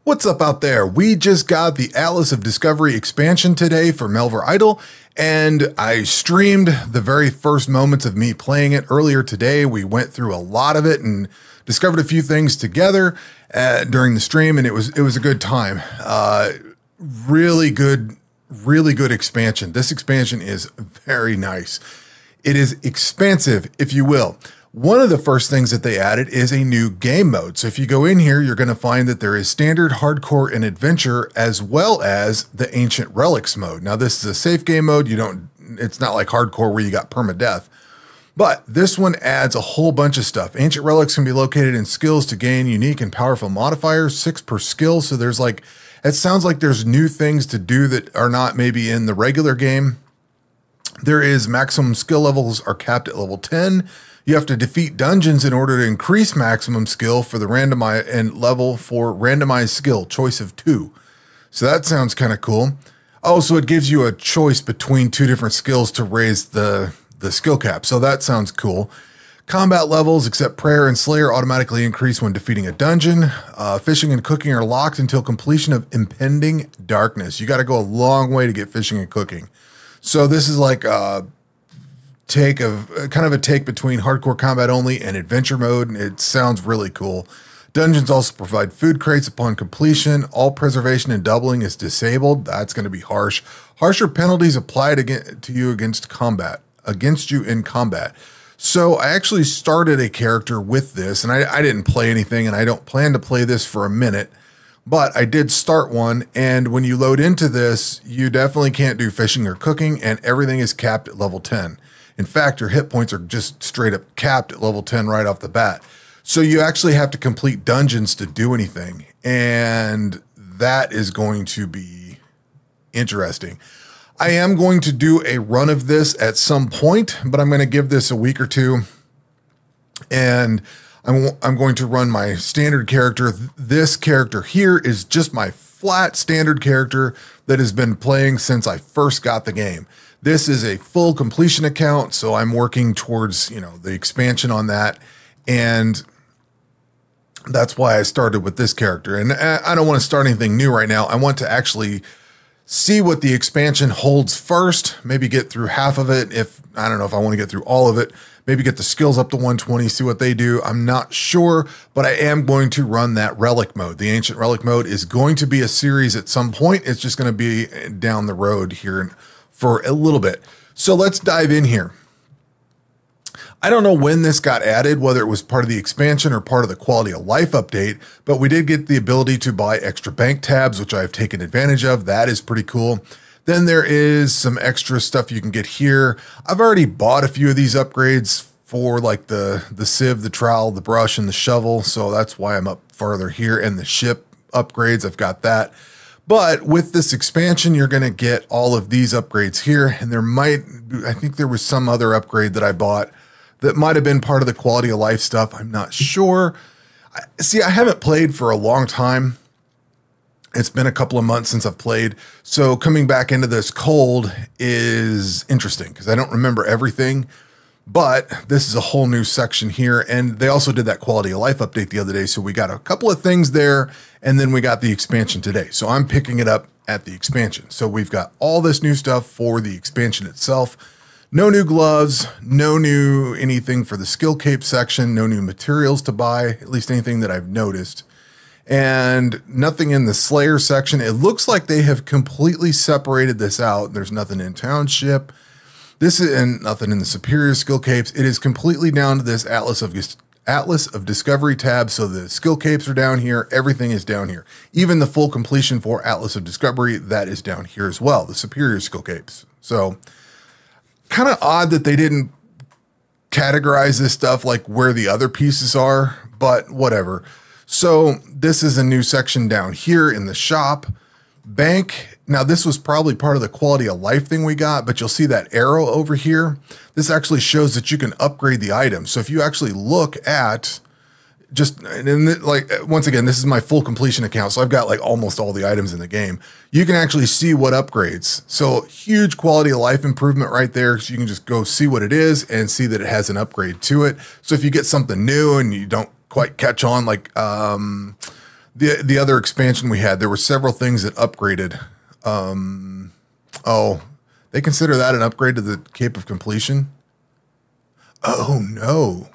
What's up out there? We just got the Atlas of Discovery expansion today for Melvor Idle, and I streamed the very first moments of me playing it earlier today. We went through a lot of it and discovered a few things together during the stream, and it was a good time. Really good expansion. This expansion is very nice. It is expansive, if you will. One of the first things that they added is a new game mode. So if you go in here, you're going to find that there is standard, hardcore, and adventure, as well as the ancient relics mode. Now this is a safe game mode. It's not like hardcore where you got permadeath, but this one adds a whole bunch of stuff. Ancient relics can be located in skills to gain unique and powerful modifiers, 6 per skill. So it sounds like there's new things to do that are not maybe in the regular game. There is maximum skill levels are capped at level 10. You have to defeat dungeons in order to increase maximum skill for the randomized and level for randomized skill, choice of 2. So that sounds kind of cool. Also, it gives you a choice between 2 different skills to raise the skill cap. So that sounds cool. Combat levels, except prayer and slayer, automatically increase when defeating a dungeon. Fishing and cooking are locked until completion of impending darkness. You got to go a long way to get fishing and cooking. So this is like kind of a take between hardcore combat only and adventure mode, and it sounds really cool. Dungeons also provide food crates upon completion. All preservation and doubling is disabled. That's going to be harsh. Harsher penalties applied to you against you in combat. So I actually started a character with this, and I didn't play anything, and I don't plan to play this for a minute. But I did start one, and when you load into this, you definitely can't do fishing or cooking, and everything is capped at level 10. In fact, your hit points are just straight up capped at level 10 right off the bat. So you actually have to complete dungeons to do anything, and that is going to be interesting. I am going to do a run of this at some point, but I'm going to give this a week or two, and I'm going to run my standard character. This character here is just my flat standard character that has been playing since I first got the game. This is a full completion account, so I'm working towards, the expansion on that, and that's why I started with this character. And I don't want to start anything new right now. I want to actually see what the expansion holds first, maybe get through half of it. I don't know if I want to get through all of it, maybe get the skills up to 120, see what they do. I'm not sure, but I am going to run that relic mode. The ancient relic mode is going to be a series at some point. It's just going to be down the road here for a little bit. So let's dive in here. I don't know when this got added, whether it was part of the expansion or part of the quality of life update, but we did get the ability to buy extra bank tabs, which I've taken advantage of. That is pretty cool. Then there is some extra stuff you can get here. I've already bought a few of these upgrades for like the sieve, the trowel, the brush, and the shovel. So that's why I'm up farther here. And the ship upgrades, I've got that. But with this expansion, you're going to get all of these upgrades here. And I think there was some other upgrade that I bought that might have been part of the quality of life stuff. I'm not sure. I haven't played for a long time. It's been a couple of months since I've played. So coming back into this cold is interesting because I don't remember everything. But this is a whole new section here. And they also did that quality of life update the other day. So we got a couple of things there. And then we got the expansion today. So I'm picking it up at the expansion. So we've got all this new stuff for the expansion itself. No new gloves, no new anything for the skill cape section, no new materials to buy, at least anything that I've noticed. And nothing in the Slayer section. It looks like they have completely separated this out. There's nothing in Township. And nothing in the superior skill capes. It is completely down to this Atlas of Discovery tab. So the skill capes are down here. Everything is down here. Even the full completion for Atlas of Discovery, that is down here as well. The superior skill capes. So kind of odd that they didn't categorize this stuff like where the other pieces are, but whatever. So this is a new section down here in the shop. Bank. Now this was probably part of the quality of life thing we got, but you'll see that arrow over here. This actually shows that you can upgrade the items. So if you actually look at once again, this is my full completion account. So I've got like almost all the items in the game. You can actually see what upgrades. So huge quality of life improvement right there. So you can just go see what it is and see that it has an upgrade to it. So if you get something new and you don't quite catch on, like The other expansion we had, there were several things that upgraded. Oh, they consider that an upgrade to the Cape of Completion? Oh no.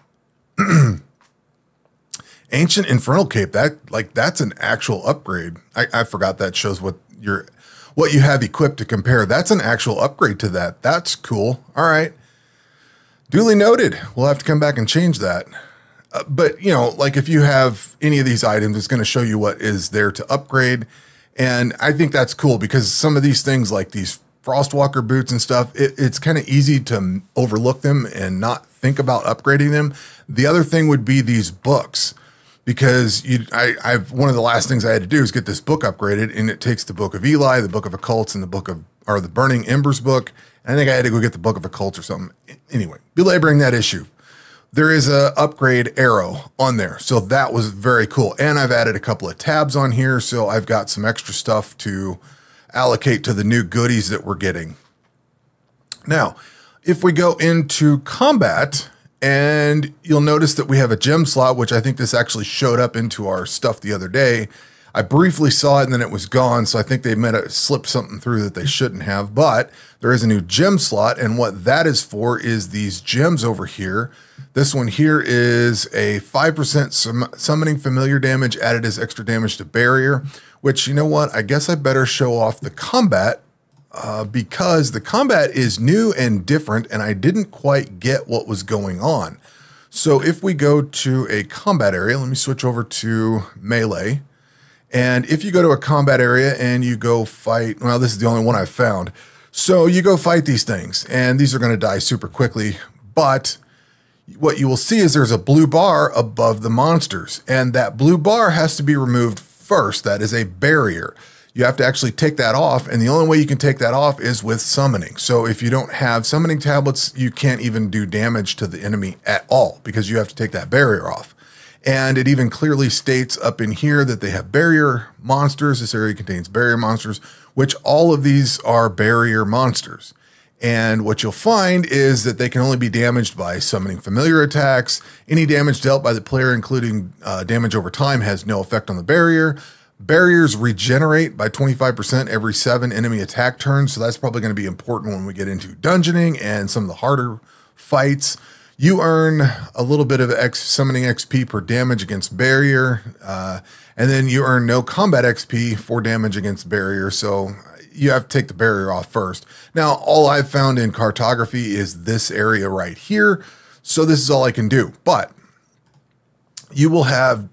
Ancient Infernal Cape, that's an actual upgrade. I forgot that shows what you have equipped to compare. That's an actual upgrade to that. That's cool. All right. Duly noted. We'll have to come back and change that. But, you know, like if you have any of these items, it's going to show you what is there to upgrade. And I think that's cool because some of these things like these Frostwalker boots and stuff, it's kind of easy to overlook them and not think about upgrading them. The other thing would be these books, because I've one of the last things I had to do is get this book upgraded, and it takes the Book of Eli, the Book of Occults, and the Burning Embers book. And I think I had to go get the Book of Occults or something. Anyway, belaboring that issue. There is a upgrade arrow on there. So that was very cool. And I've added a couple of tabs on here. So I've got some extra stuff to allocate to the new goodies that we're getting. Now, if we go into combat, and you'll notice that we have a gem slot, which I think this actually showed up into our stuff the other day. I briefly saw it and then it was gone. So I think they might have slipped something through that they shouldn't have, but there is a new gem slot. And what that is for is these gems over here. This one here is a 5% summoning familiar damage added as extra damage to barrier, which, you know what? I guess I better show off the combat because the combat is new and different and I didn't quite get what was going on. So if we go to a combat area, let me switch over to melee. And if you go to a combat area and you go fight, well, this is the only one I've found. So you go fight these things and these are going to die super quickly, but what you will see is there's a blue bar above the monsters, and that blue bar has to be removed first. That is a barrier. You have to actually take that off, and the only way you can take that off is with summoning. So if you don't have summoning tablets, you can't even do damage to the enemy at all because you have to take that barrier off. And it even clearly states up in here that they have barrier monsters. This area contains barrier monsters, which all of these are barrier monsters. And what you'll find is that they can only be damaged by summoning familiar attacks. Any damage dealt by the player, including damage over time, has no effect on the barrier. Barriers regenerate by 25% every 7 enemy attack turns. So that's probably going to be important when we get into dungeoning and some of the harder fights. You earn a little bit of summoning XP per damage against barrier. And then you earn no combat XP for damage against barrier. So you have to take the barrier off first. Now, all I've found in Cartography is this area right here. So this is all I can do. But you will have,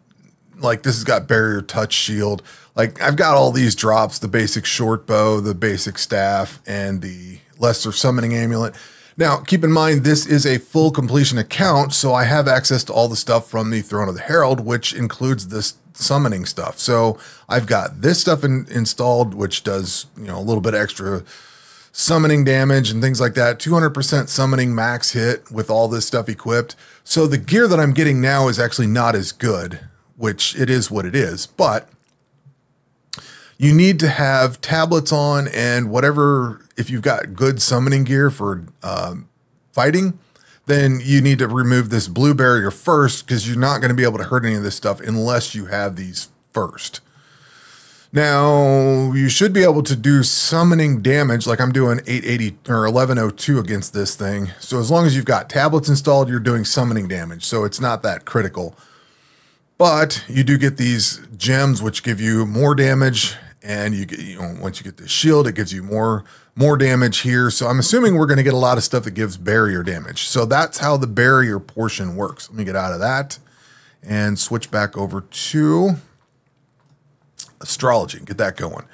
like, this has got barrier touch shield. Like, I've got all these drops, the basic short bow, the basic staff, and the lesser summoning amulet. Now, keep in mind, this is a full completion account, so I have access to all the stuff from the Throne of the Herald, which includes this summoning stuff. So I've got this stuff installed, which does, you know, a little bit extra summoning damage and things like that. 200% summoning max hit with all this stuff equipped. So the gear that I'm getting now is actually not as good, which it is what it is, but you need to have tablets on and whatever. If you've got good summoning gear for fighting, then you need to remove this blue barrier first because you're not going to be able to hurt any of this stuff unless you have these first. Now, you should be able to do summoning damage like I'm doing 880 or 1102 against this thing. So as long as you've got tablets installed, you're doing summoning damage. So it's not that critical. But you do get these gems which give you more damage, and you get, you know, once you get the shield, it gives you more damage here. So I'm assuming we're going to get a lot of stuff that gives barrier damage. So that's how the barrier portion works. Let me get out of that and switch back over to astrology and get that going.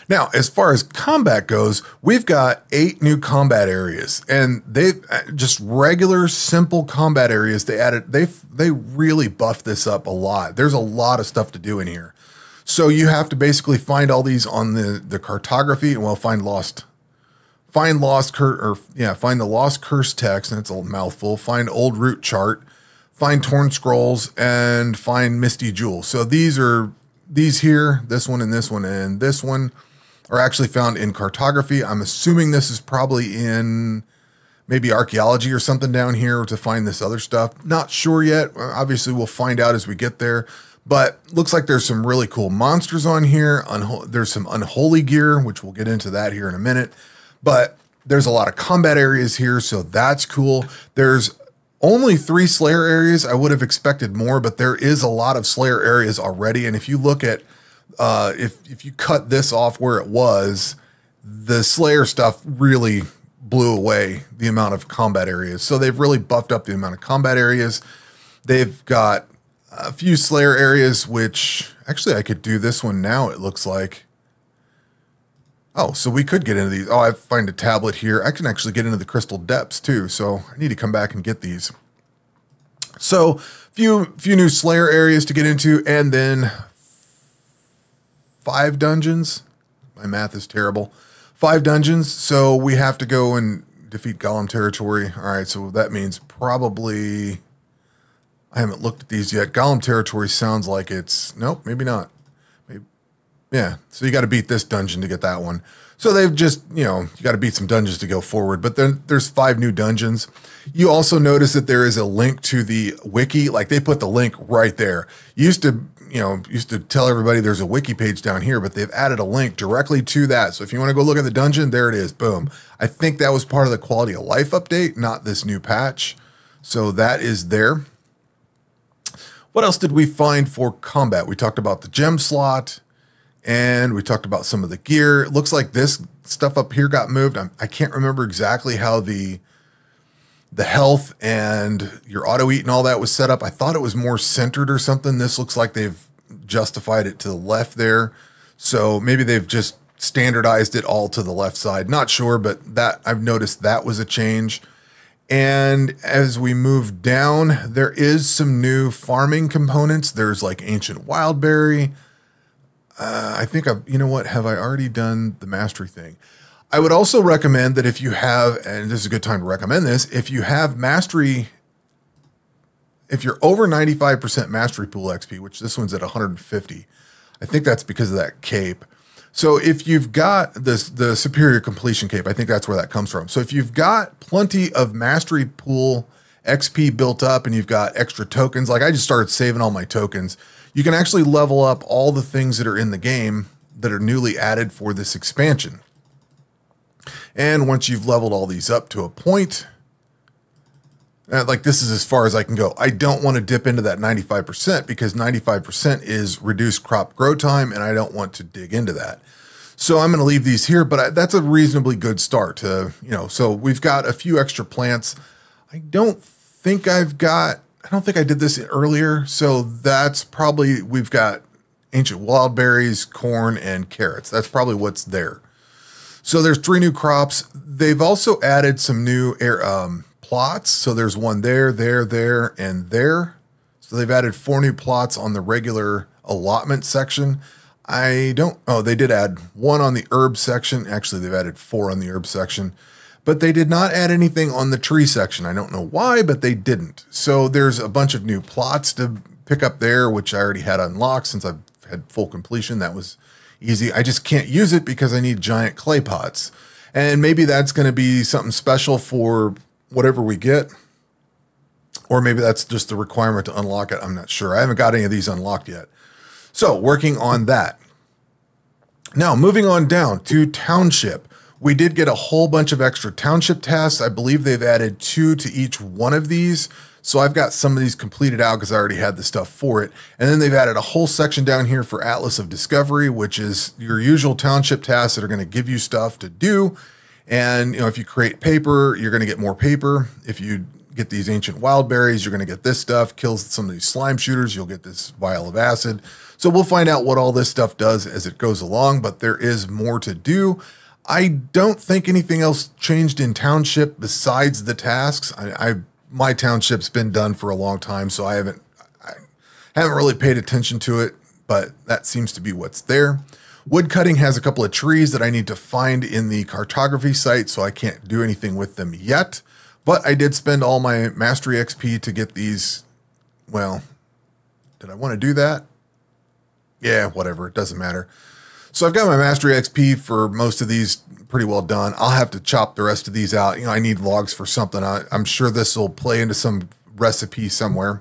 Now, as far as combat goes, we've got 8 new combat areas, and they just regular simple combat areas. They really buffed this up a lot. There's a lot of stuff to do in here. So you have to basically find all these on the cartography, and well, find the lost curse text, and it's a mouthful. Find old root chart, find torn scrolls, and find misty jewels. So these here, this one and this one and this one are actually found in cartography. I'm assuming this is probably in maybe archaeology or something down here to find this other stuff. Not sure yet. Obviously, we'll find out as we get there. But looks like there's some really cool monsters on here. There's some unholy gear, which we'll get into that here in a minute. But there's a lot of combat areas here, so that's cool. There's only 3 Slayer areas. I would have expected more, but there is a lot of Slayer areas already. And if you look at, if you cut this off where it was, the Slayer stuff really blew away the amount of combat areas. So they've really buffed up the amount of combat areas. They've got a few Slayer areas, which actually I could do this one now, it looks like. Oh, so we could get into these. Oh, I find a tablet here. I can actually get into the crystal depths too. So I need to come back and get these. So few new Slayer areas to get into, and then 5 dungeons. My math is terrible. 5 dungeons. So we have to go and defeat Golem territory. All right. So that means probably, I haven't looked at these yet. Golem territory sounds like it's, nope, maybe not. Yeah, so you got to beat this dungeon to get that one. So they've just, you got to beat some dungeons to go forward. But then there's 5 new dungeons. You also notice that there is a link to the wiki. Like they put the link right there. Used to tell everybody there's a wiki page down here, but they've added a link directly to that. So if you want to go look at the dungeon, there it is. Boom. I think that was part of the quality of life update, not this new patch. So that is there. What else did we find for combat? We talked about the gem slot. And we talked about some of the gear. It looks like this stuff up here got moved. I can't remember exactly how the health and your auto eat and all that was set up. I thought it was more centered or something. This looks like they've justified it to the left there. So maybe they've just standardized it all to the left side. Not sure, but that I've noticed that was a change. And as we move down, there is some new farming components. There's like ancient wildberry. I think you know what, have I already done the mastery thing? I would also recommend that if you have, and this is a good time to recommend this, if you have mastery, if you're over 95% mastery pool XP, which this one's at 150, I think that's because of that cape. So if you've got this, the superior completion cape, I think that's where that comes from. So if you've got plenty of mastery pool XP built up and you've got extra tokens, like I just started saving all my tokens, you can actually level up all the things that are in the game that are newly added for this expansion. And once you've leveled all these up to a point, like this is as far as I can go. I don't want to dip into that 95% because 95% is reduced crop grow time, and I don't want to dig into that. So I'm going to leave these here, but that's a reasonably good start to, so we've got a few extra plants. I don't think I did this earlier. So that's probably, we've got ancient wildberries, corn, and carrots. That's probably what's there. So there's 3 new crops. They've also added some new plots. So there's one there, and there. So they've added 4 new plots on the regular allotment section. They did add 1 on the herb section. Actually, they've added 4 on the herb section. But they did not add anything on the tree section. I don't know why, but they didn't. So there's a bunch of new plots to pick up there, which I already had unlocked since I've had full completion. That was easy. I just can't use it because I need giant clay pots. And maybe that's going to be something special for whatever we get. Or maybe that's just the requirement to unlock it. I'm not sure. I haven't got any of these unlocked yet. So working on that. Now, moving on down to Township. We did get a whole bunch of extra Township tasks. I believe they've added 2 to each one of these. So I've got some of these completed out because I already had the stuff for it. And then they've added a whole section down here for Atlas of Discovery, which is your usual Township tasks that are going to give you stuff to do. And, if you create paper, you're going to get more paper. If you get these ancient wild berries, you're going to get this stuff. Kills some of these slime shooters, you'll get this vial of acid. So we'll find out what all this stuff does as it goes along, but there is more to do. I don't think anything else changed in Township besides the tasks. My Township's been done for a long time, so I haven't really paid attention to it, but that seems to be what's there. Woodcutting has a couple of trees that I need to find in the cartography site, so I can't do anything with them yet. But I did spend all my mastery XP to get these. Well, did I want to do that? Yeah, whatever. It doesn't matter. So I've got my mastery XP for most of these pretty well done. I'll have to chop the rest of these out. I need logs for something. I'm sure this will play into some recipe somewhere.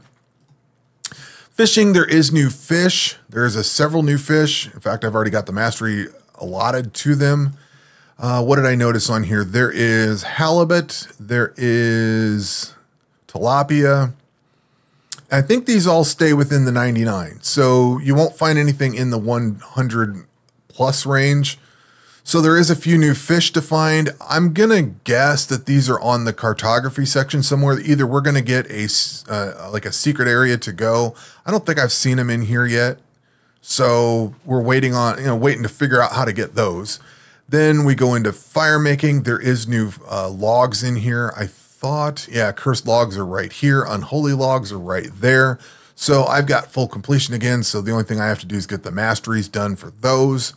Fishing, there is new fish. There's several new fish. In fact, I've already got the mastery allotted to them. What did I notice on here? There is halibut. There is tilapia. I think these all stay within the 99. So you won't find anything in the 100 plus range. So there is a few new fish to find. I'm going to guess that these are on the cartography section somewhere. Either we're going to get like a secret area to go. I don't think I've seen them in here yet. So we're waiting to figure out how to get those. Then we go into firemaking. There is new logs in here. I thought, yeah, cursed logs are right here. Unholy logs are right there. So I've got full completion again. So the only thing I have to do is get the masteries done for those.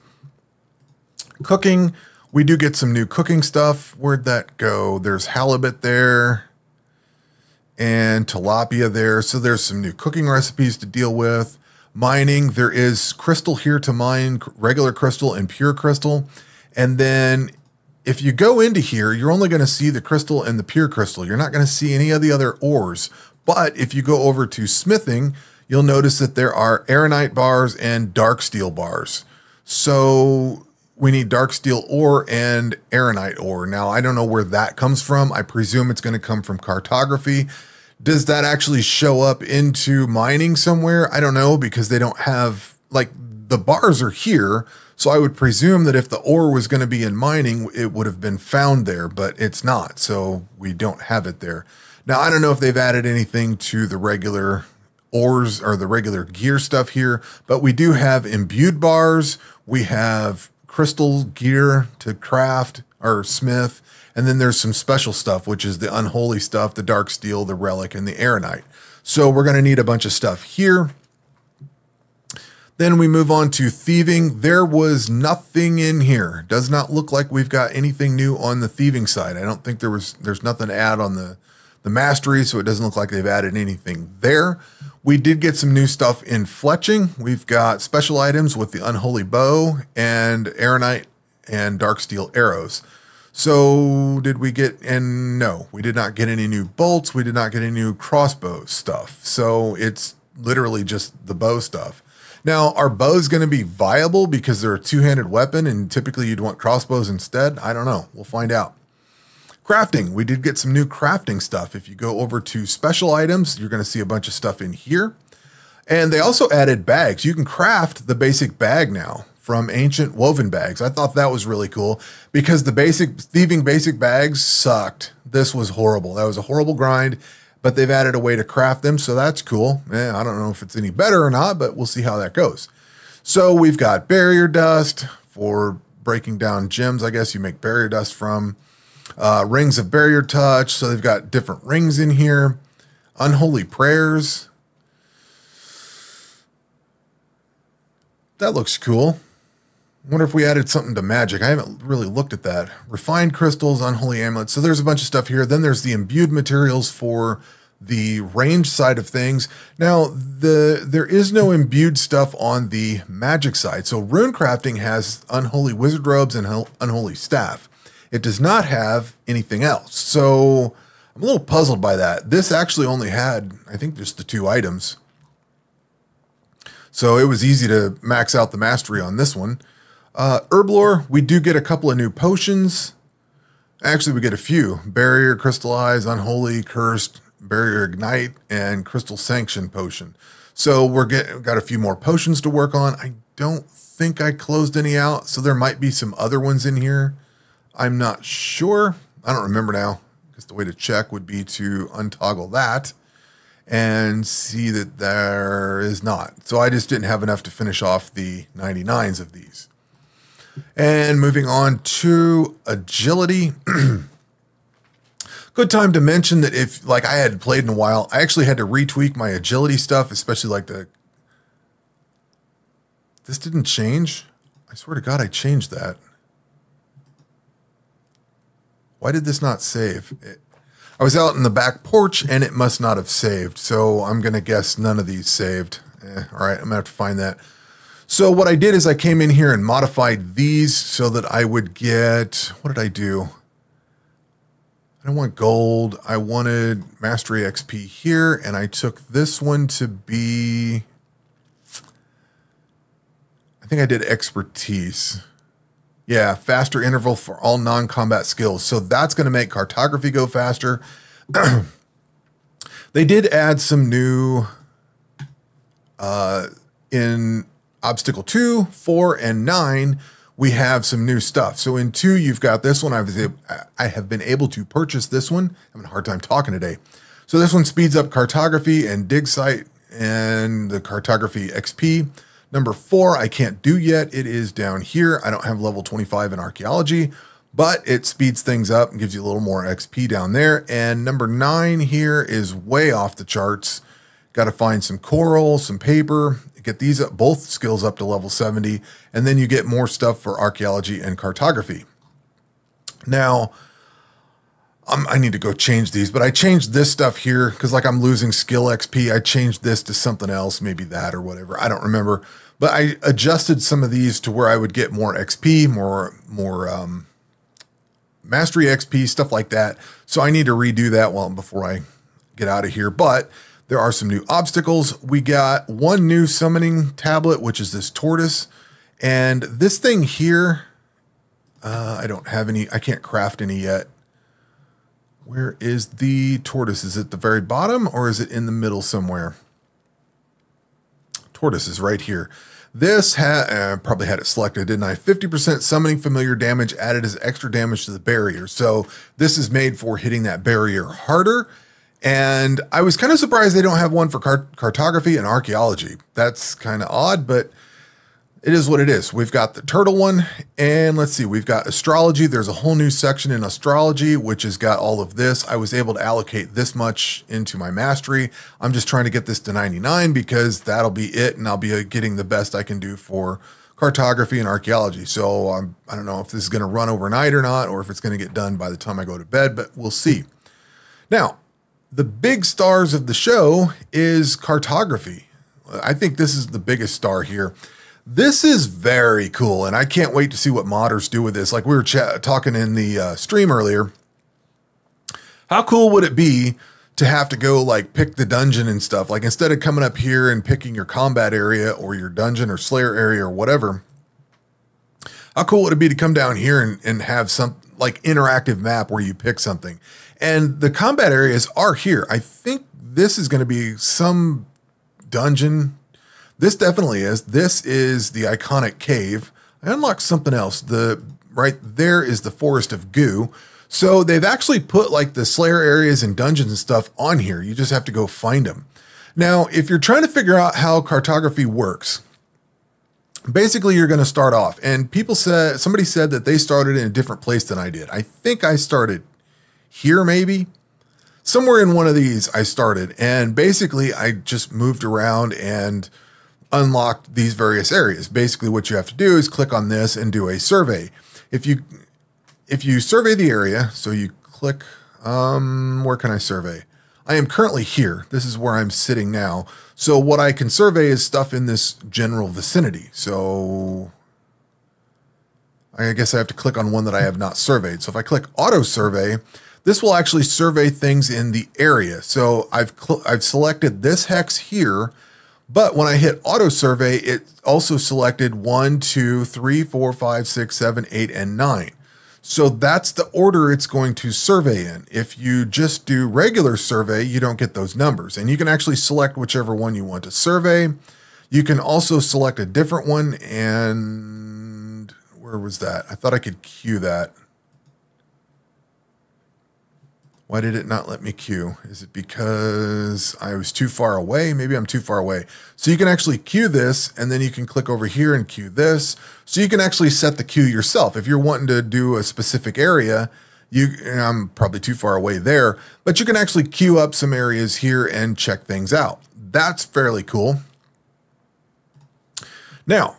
Cooking, we do get some new cooking stuff. Where'd that go? There's halibut there and tilapia there. So there's some new cooking recipes to deal with. Mining, there is crystal here to mine, regular crystal and pure crystal. And then if you go into here, you're only going to see the crystal and the pure crystal. You're not going to see any of the other ores. But if you go over to smithing, you'll notice that there are aeronite bars and dark steel bars. So we need dark steel ore and aeronite ore. Now, I don't know where that comes from. I presume it's going to come from cartography. Does that actually show up into mining somewhere? I don't know, because they don't have, like, the bars are here. So I would presume that if the ore was going to be in mining, it would have been found there, but it's not. So we don't have it there. Now, I don't know if they've added anything to the regular ores or the regular gear stuff here, but we do have imbued bars. We have crystal gear to craft or smith. And then there's some special stuff, which is the unholy stuff, the dark steel, the relic, and the aeronite. So we're going to need a bunch of stuff here. Then we move on to thieving. There was nothing in here. Does not look like we've got anything new on the thieving side. I don't think there's nothing to add on the mastery, so it doesn't look like they've added anything there. We did get some new stuff in fletching. We've got special items with the unholy bow and aeronite and dark steel arrows. So did we get, and no, we did not get any new bolts. We did not get any new crossbow stuff. So it's literally just the bow stuff. Now, are bows going to be viable because they're a two-handed weapon and typically you'd want crossbows instead? I don't know. We'll find out. Crafting. We did get some new crafting stuff. If you go over to special items, you're going to see a bunch of stuff in here. And they also added bags. You can craft the basic bag now from ancient woven bags. I thought that was really cool because the thieving basic bags sucked. This was horrible. That was a horrible grind, but they've added a way to craft them. So that's cool. I don't know if it's any better or not, but we'll see how that goes. So we've got barrier dust for breaking down gems. I guess you make barrier dust from rings of barrier touch. So they've got different rings in here. Unholy prayers. That looks cool. Wonder if we added something to magic. I haven't really looked at that. Refined crystals, unholy amulets. So there's a bunch of stuff here. Then there's the imbued materials for the range side of things. Now, there is no imbued stuff on the magic side. So rune crafting has unholy wizard robes and unholy staff. It does not have anything else. So I'm a little puzzled by that. This actually only had, I think, just the 2 items. So it was easy to max out the mastery on this one. Herblore, we do get a couple of new potions. Actually, we get a few. Barrier, Crystallize, Unholy, Cursed, Barrier Ignite, and Crystal Sanction potion. So got a few more potions to work on. I don't think I closed any out, so there might be some other ones in here. I'm not sure. I don't remember now. I guess the way to check would be to untoggle that and see that there is not. So I just didn't have enough to finish off the 99s of these. And moving on to agility. Good time to mention that if, like, I hadn't played in a while, I actually had to retweak my agility stuff, especially like this didn't change. I swear to God, I changed that. Why did this not save? I was out in the back porch and it must not have saved. So I'm going to guess none of these saved. All right, I'm going to have to find that. So what I did is I came in here and modified these so that I would get, what did I do? I don't want gold. I wanted Mastery XP here, and I took this one to be think I did expertise. Yeah, faster interval for all non-combat skills. So that's going to make cartography go faster. They did add some new in obstacle 2, 4, and 9. We have some new stuff. So in 2, you've got this one. I have been able to purchase this one. I'm having a hard time talking today. So this one speeds up cartography and dig site and the cartography XP. Number 4, I can't do yet. It is down here. I don't have level 25 in archaeology, but it speeds things up and gives you a little more XP down there. And number 9 here is way off the charts. Got to find some coral, some paper, get these up, both skills up to level 70, and then you get more stuff for archaeology and cartography. Now, I need to go change these, but I changed this stuff here because like I'm losing skill XP. I changed this to something else, maybe that or whatever. I don't remember, but I adjusted some of these to where I would get more XP, more mastery XP, stuff like that. So I need to redo that before I get out of here. But there are some new obstacles. We got one new summoning tablet, which is this tortoise. And this thing here, I don't have any, I can't craft any yet. Where is the tortoise? Is it the very bottom or is it in the middle somewhere? Tortoise is right here. This probably had it selected, didn't I? 50% summoning familiar damage added as extra damage to the barrier. So this is made for hitting that barrier harder. And I was kind of surprised they don't have one for cartography and archaeology. That's kind of odd, but it is what it is. We've got the turtle one, and let's see, we've got astrology. There's a whole new section in astrology, which has got all of this. I was able to allocate this much into my mastery. I'm just trying to get this to 99 because that'll be it, and I'll be getting the best I can do for cartography and archaeology. So I don't know if this is going to run overnight or not, or if it's going to get done by the time I go to bed, but we'll see. Now, the big stars of the show is cartography. I think this is the biggest star here. This is very cool, and I can't wait to see what modders do with this. Like we were talking in the stream earlier, how cool would it be to have to go like pick the dungeon and stuff? Like instead of coming up here and picking your combat area or your dungeon or slayer area or whatever, how cool would it be to come down here and have some like interactive map where you pick something? And the combat areas are here. I think this is going to be some dungeon. This definitely is. This is the iconic cave. I unlocked something else. Right there is the forest of goo. So they've actually put like the slayer areas and dungeons and stuff on here. You just have to go find them. Now, if you're trying to figure out how cartography works, basically you're going to start off. And somebody said that they started in a different place than I did. I think I started here maybe. Somewhere in one of these I started. And basically I just moved around and unlocked these various areas. Basically what you have to do is click on this and do a survey. If you survey the area, so you click, where can I survey? I am currently here. This is where I'm sitting now. So what I can survey is stuff in this general vicinity. So I guess I have to click on one that I have not surveyed. So if I click auto survey, this will actually survey things in the area. So I've selected this hex here, but when I hit auto survey, it also selected 1, 2, 3, 4, 5, 6, 7, 8, and 9. So that's the order it's going to survey in. If you just do regular survey, you don't get those numbers. And you can actually select whichever one you want to survey. You can also select a different one. And where was that? I thought I could queue that. Why did it not let me queue? Is it because I was too far away? Maybe I'm too far away. So you can actually queue this, and then you can click over here and queue this. So you can actually set the queue yourself. If you're wanting to do a specific area, I'm probably too far away there, but you can actually queue up some areas here and check things out. That's fairly cool. Now,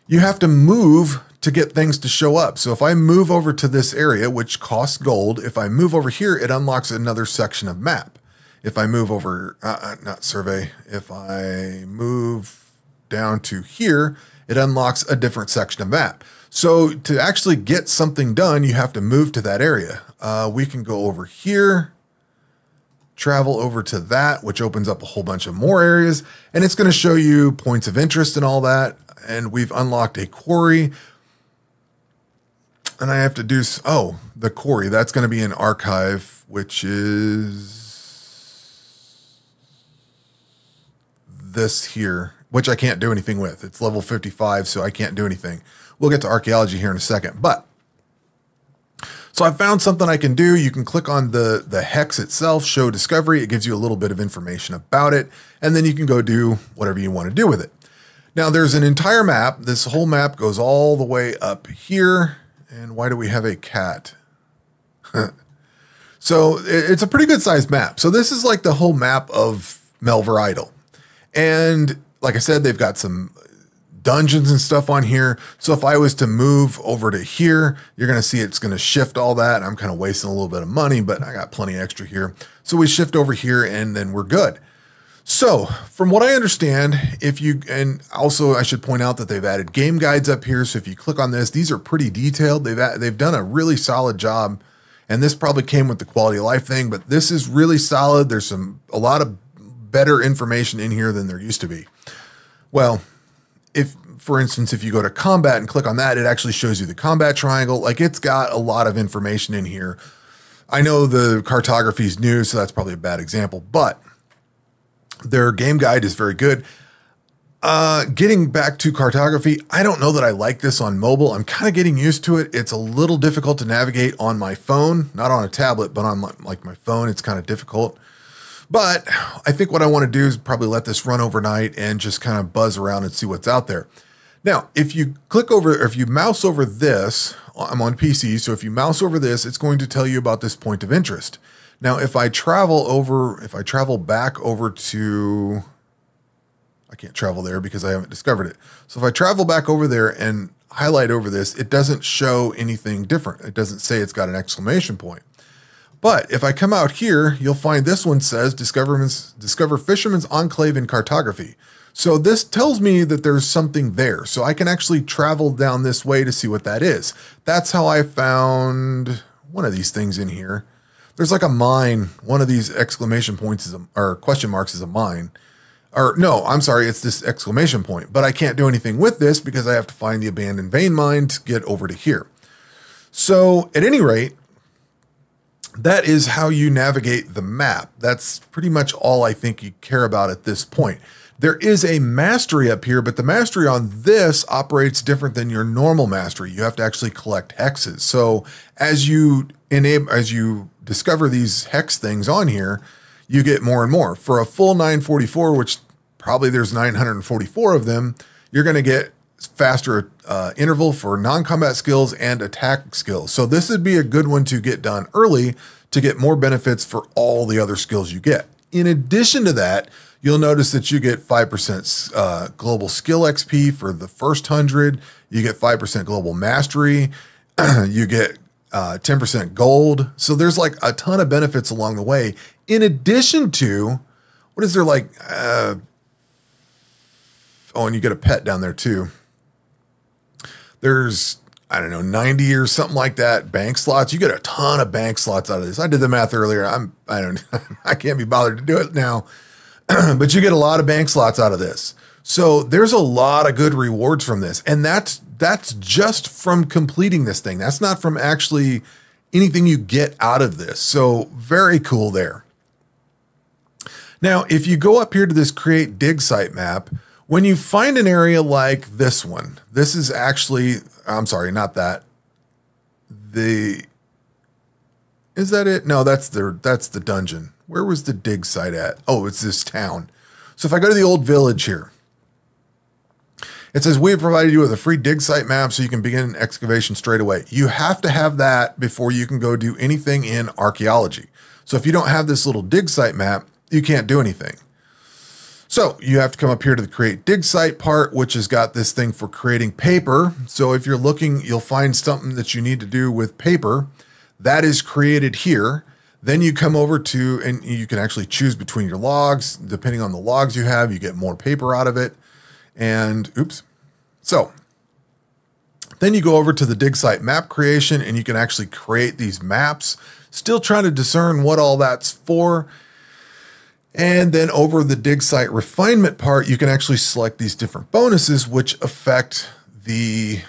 you have to move to get things to show up. So if I move over to this area, which costs gold, if I move over here, it unlocks another section of map. If I move over, not survey, if I move down to here, it unlocks a different section of map. So to actually get something done, you have to move to that area. We can go over here, travel over to that, which opens up a whole bunch of more areas, and it's going to show you points of interest and all that. and we've unlocked a quarry. And I have to do, the quarry, that's going to be an archive, which is this here, which I can't do anything with. It's level 55, so I can't do anything. We'll get to archaeology here in a second. But, so I found something I can do. You can click on the hex itself, show discovery. It gives you a little bit of information about it. And then you can go do whatever you want to do with it. Now, there's an entire map. This whole map goes all the way up here. And why do we have a cat? So it's a pretty good sized map. So this is like the whole map of Melvor Idle. And like I said, they've got some dungeons and stuff on here. So if I was to move over to here, you're going to see it's going to shift all that. I'm kind of wasting a little bit of money, but I got plenty extra here. So we shift over here and then we're good. So from what I understand, and also I should point out that they've added game guides up here. So if you click on this, these are pretty detailed. They've done a really solid job, and this probably came with the quality of life thing, but this is really solid. There's a lot of better information in here than there used to be. Well, for instance, if you go to combat and click on that, it actually shows you the combat triangle. Like, it's got a lot of information in here. I know the cartography is new, so that's probably a bad example, but their game guide is very good. Getting back to cartography, I don't know that I like this on mobile. I'm kind of getting used to it. It's a little difficult to navigate on my phone, not on a tablet, but on my phone, it's kind of difficult. But I think what I want to do is probably let this run overnight and just kind of buzz around and see what's out there. Now, if you mouse over this, I'm on PC, so if you mouse over this, it's going to tell you about this point of interest. Now, if I travel back over to, I can't travel there because I haven't discovered it. So if I travel back over there and highlight over this, it doesn't show anything different. It doesn't say it's got an exclamation point. But if I come out here, you'll find this one says discover Fisherman's Enclave in Cartography. So this tells me that there's something there. So I can actually travel down this way to see what that is. That's how I found one of these things in here. There's like a mine. One of these exclamation points or question marks is a mine. Or no, I'm sorry, it's this exclamation point. But I can't do anything with this because I have to find the abandoned vein mine to get over to here. So at any rate, that is how you navigate the map. That's pretty much all I think you care about at this point. There is a mastery up here, but the mastery on this operates different than your normal mastery. You have to actually collect hexes. So as you discover these hex things on here, you get more and more. For a full 944, which probably there's 944 of them, you're going to get faster interval for non-combat skills and attack skills. So this would be a good one to get done early to get more benefits for all the other skills you get. In addition to that, you'll notice that you get 5% global skill XP for the first 100. You get 5% global mastery. You get 10% gold. So there's like a ton of benefits along the way. In addition to, what is there like? Oh, and you get a pet down there too. There's, I don't know, 90 or something like that bank slots. You get a ton of bank slots out of this. I did the math earlier. I can't be bothered to do it now, but you get a lot of bank slots out of this. So there's a lot of good rewards from this. And that's just from completing this thing. That's not from actually anything you get out of this. So very cool there. Now, if you go up here to this create dig site map, when you find an area like this one, this is actually, I'm sorry, not that. Is that it? No, that's the dungeon. Where was the dig site at? Oh, it's this town. So if I go to the old village here, it says we have provided you with a free dig site map so you can begin excavation straight away. You have to have that before you can go do anything in archaeology. So if you don't have this little dig site map, you can't do anything. So you have to come up here to the create dig site part, which has got this thing for creating paper. So if you're looking, you'll find something that you need to do with paper. That is created here. Then you come over to, and you can actually choose between your logs. Depending on the logs you have, you get more paper out of it. And oops. So then you go over to the dig site map creation and you can actually create these maps. Still trying to discern what all that's for. And then over the dig site refinement part, you can actually select these different bonuses, which affect the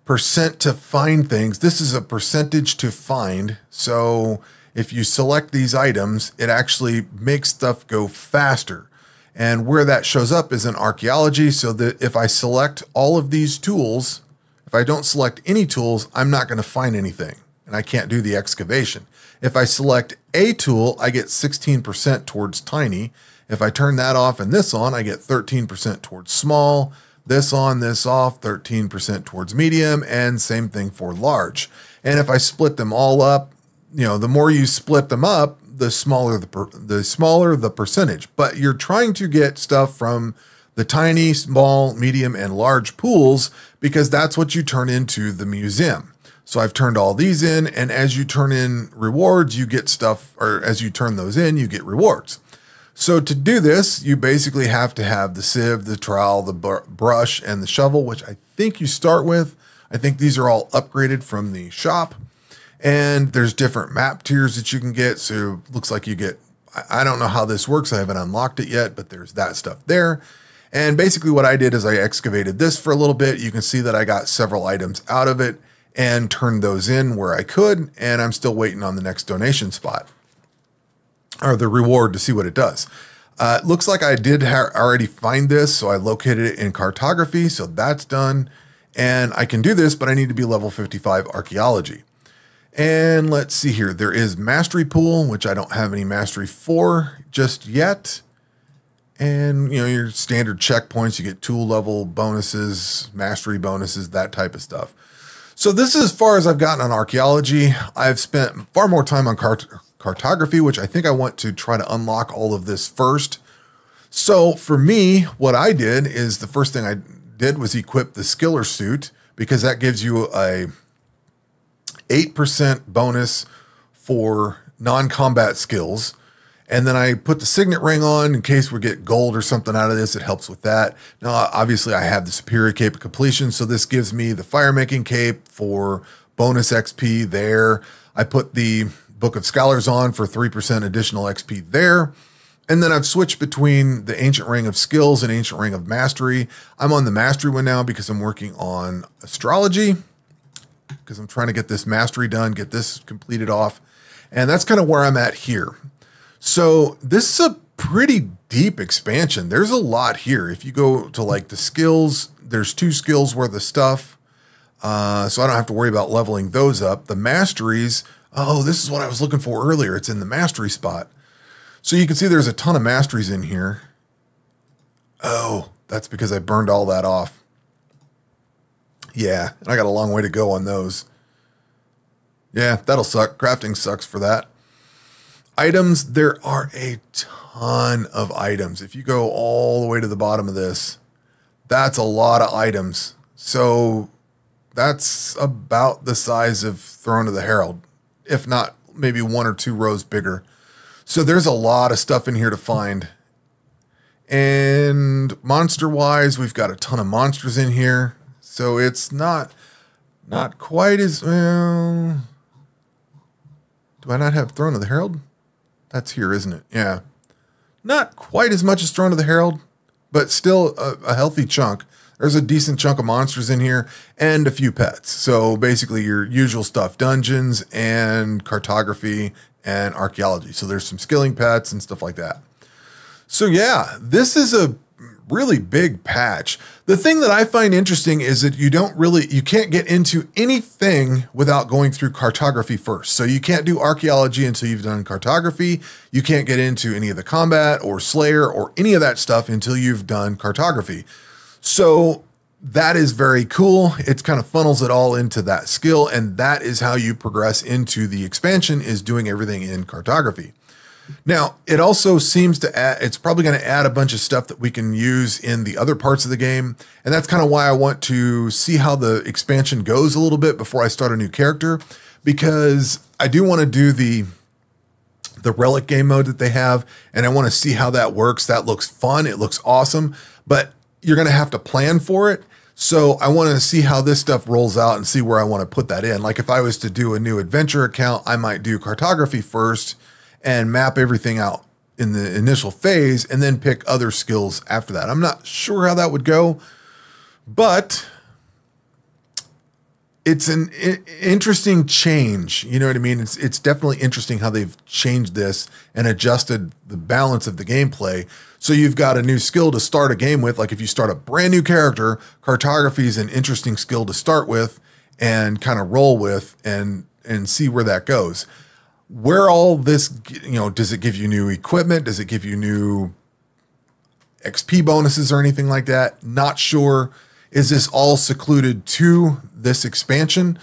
percent to find things. This is a percentage to find. So if you select these items, it actually makes stuff go faster. And where that shows up is in archaeology. So that if I select all of these tools, if I don't select any tools, I'm not going to find anything and I can't do the excavation. If I select a tool, I get 16% towards tiny. If I turn that off and this on, I get 13% towards small. This on, this off, 13% towards medium, and same thing for large. And if I split them all up, you know, the more you split them up, the smaller the percentage. But you're trying to get stuff from the tiny, small, medium, and large pools because that's what you turn into the museum. So I've turned all these in, and as you turn in rewards, you get stuff, or as you turn those in, you get rewards. So to do this, you basically have to have the sieve, the trowel, the brush, and the shovel, which I think you start with. I think these are all upgraded from the shop. And there's different map tiers that you can get. So it looks like you get, I don't know how this works. I haven't unlocked it yet, but there's that stuff there. And basically what I did is I excavated this for a little bit. You can see that I got several items out of it and turned those in where I could. And I'm still waiting on the next donation spot, or the reward, to see what it does. It looks like I did already find this, so I located it in Cartography, so that's done. And I can do this, but I need to be level 55 archaeology. And let's see here. There is Mastery Pool, which I don't have any Mastery for just yet. And, you know, your standard checkpoints, you get tool level bonuses, mastery bonuses, that type of stuff. So this is as far as I've gotten on archaeology. I've spent far more time on Cartography, which I think I want to try to unlock all of this first. So for me, what I did is the first thing I did was equip the Skiller suit, because that gives you a 8% bonus for non-combat skills. And then I put the signet ring on in case we get gold or something out of this. It helps with that. Now, obviously I have the superior cape of completion. So this gives me the firemaking cape for bonus XP there. I put the Book of Scholars on for 3% additional XP there. And then I've switched between the Ancient Ring of Skills and Ancient Ring of Mastery. I'm on the Mastery one now because I'm working on astrology, because I'm trying to get this mastery done, get this completed off. And that's kind of where I'm at here. So this is a pretty deep expansion. There's a lot here. If you go to like the skills, there's 2 skills worth of stuff. So I don't have to worry about leveling those up. The masteries, oh, this is what I was looking for earlier. It's in the mastery spot. So you can see there's a ton of masteries in here. Oh, that's because I burned all that off. Yeah, and I got a long way to go on those. Yeah, that'll suck. Crafting sucks for that. Items, there are a ton of items. If you go all the way to the bottom of this, that's a lot of items. So that's about the size of Throne of the Herald, if not maybe 1 or 2 rows bigger. So there's a lot of stuff in here to find. And monster-wise, we've got a ton of monsters in here. So it's not quite as well. Do I not have Throne of the Herald? That's here, isn't it? Yeah. Not quite as much as Throne of the Herald, but still a healthy chunk. There's a decent chunk of monsters in here and a few pets. So basically your usual stuff, dungeons and cartography and archaeology. So there's some skilling pets and stuff like that. So yeah, this is a really big patch. The thing that I find interesting is that you can't get into anything without going through cartography first. So you can't do archaeology until you've done cartography. You can't get into any of the combat or Slayer or any of that stuff until you've done cartography. So that is very cool. It kind of funnels it all into that skill. And that is how you progress into the expansion, is doing everything in cartography. Now, it also seems to add, it's probably going to add a bunch of stuff that we can use in the other parts of the game. And that's kind of why I want to see how the expansion goes a little bit before I start a new character, because I do want to do the relic game mode that they have. And I want to see how that works. That looks fun. It looks awesome, but you're going to have to plan for it. So I want to see how this stuff rolls out and see where I want to put that in. Like if I was to do a new adventure account, I might do cartography first and map everything out in the initial phase and then pick other skills after that. I'm not sure how that would go, but it's an interesting change. You know what I mean? It's definitely interesting how they've changed this and adjusted the balance of the gameplay. So you've got a new skill to start a game with. Like if you start a brand new character, cartography is an interesting skill to start with and kind of roll with and see where that goes. Where all this, does it give you new equipment? Does it give you new XP bonuses or anything like that? Not sure. Is this all secluded to this expansion?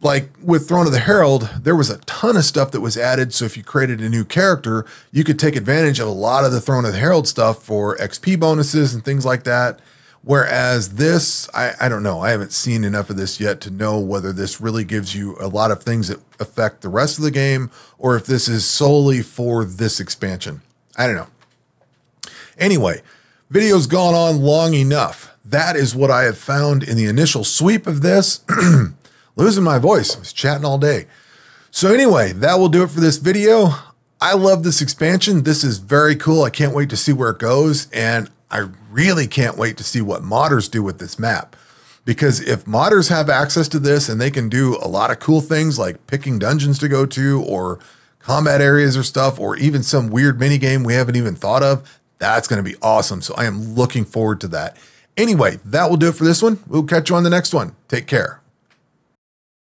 Like with Throne of the Herald, there was a ton of stuff that was added. So if you created a new character, you could take advantage of a lot of the Throne of the Herald stuff for XP bonuses and things like that. Whereas this, I don't know. I haven't seen enough of this yet to know whether this really gives you a lot of things that affect the rest of the game or if this is solely for this expansion. I don't know. Anyway, video's gone on long enough. That is what I have found in the initial sweep of this. Losing my voice. I was chatting all day. So anyway, that will do it for this video. I love this expansion. This is very cool. I can't wait to see where it goes. And I really can't wait to see what modders do with this map. Because if modders have access to this and they can do a lot of cool things like picking dungeons to go to or combat areas or stuff, or even some weird mini game we haven't even thought of, that's going to be awesome. So I am looking forward to that. Anyway, that will do it for this one. We'll catch you on the next one. Take care.